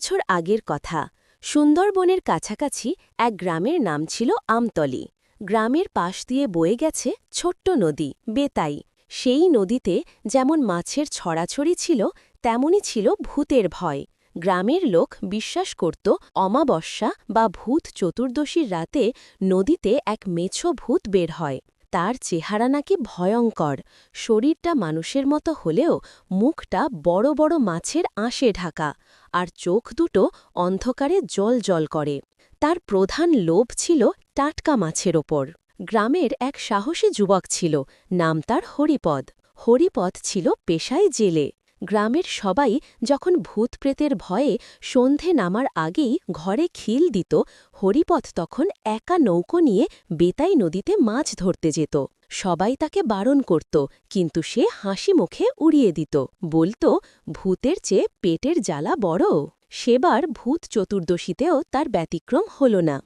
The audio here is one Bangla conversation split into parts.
বছর আগের কথা সুন্দরবনের কাছাকাছি এক গ্রামের নাম ছিল আমতলী। গ্রামের পাশ দিয়ে বয়ে গেছে ছোট্ট নদী বেতাই। সেই নদীতে যেমন মাছের ছড়াছড়ি ছিল, তেমনই ছিল ভূতের ভয়। গ্রামের লোক বিশ্বাস করত অমাবস্যা বা ভূত চতুর্দশীর রাতে নদীতে এক মেছো ভূত বের হয়। তার চেহারা নাকি ভয়ঙ্কর, শরীরটা মানুষের মতো হলেও মুখটা বড় বড় মাছের আঁশে ঢাকা, আর চোখ দুটো অন্ধকারে জ্বল করে। তার প্রধান লোভ ছিল টাটকা মাছের ওপর। গ্রামের এক সাহসী যুবক ছিল, নাম তার হরিপদ। হরিপদ ছিল পেশায় জেলে। গ্রামের সবাই যখন ভূত প্রেতের ভয়ে সন্ধে নামার আগেই ঘরে খিল দিত, হরিপদ তখন একা নৌকো নিয়ে বেতাই নদীতে মাছ ধরতে যেত। সবাই তাকে বারণ করত, কিন্তু সে হাসি মুখে উড়িয়ে দিত, বলতো ভূতের চেয়ে পেটের জ্বালা বড়। সেবার ভূত চতুর্দশীতেও তার ব্যতিক্রম হল না।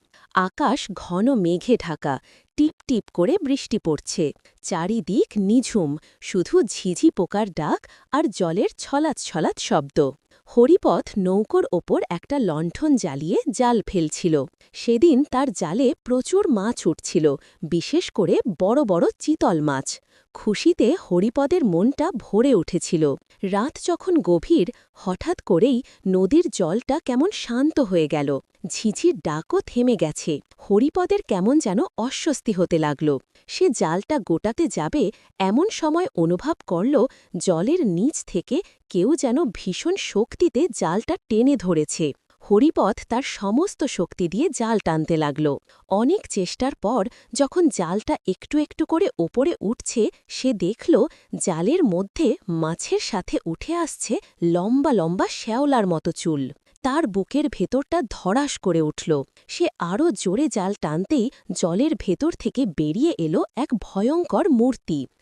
আকাশ ঘন মেঘে ঢাকা, টিপ টিপ করে বৃষ্টি পড়ছে। চারিদিক নিঝুম, শুধু ঝিঝি পোকার ডাক আর জলের ছলাৎ ছলাৎ শব্দ। হরিপদ নৌকোর ওপর একটা লণ্ঠন জ্বালিয়ে জাল ফেলছিল। সেদিন তার জালে প্রচুর মাছ উঠছিল, বিশেষ করে বড় বড় চিতল মাছ। খুশিতে হরিপদের মনটা ভরে উঠেছিল। রাত যখন গভীর, হঠাৎ করেই নদীর জলটা কেমন শান্ত হয়ে গেল। ঝিঝির ডাকও থেমে গেছে। হরিপদের কেমন যেন অস্বস্তি হতে লাগল। সে জালটা গোটাতে যাবে, এমন সময় অনুভব করল জলের নিচ থেকে কেউ যেন ভীষণ শক্তিতে জালটা টেনে ধরেছে। হরিপদ তার সমস্ত শক্তি দিয়ে জাল টানতে লাগল। অনেক চেষ্টার পর যখন জালটা একটু একটু করে ওপরে উঠছে, সে দেখল জালের মধ্যে মাছের সাথে উঠে আসছে লম্বা লম্বা শ্যাওলার মতো চুল। তার বুকের ভেতরটা ধড়াস করে উঠল। সে আরও জোরে জাল টানতেই জলের ভেতর থেকে বেরিয়ে এলো এক ভয়ঙ্কর মূর্তি।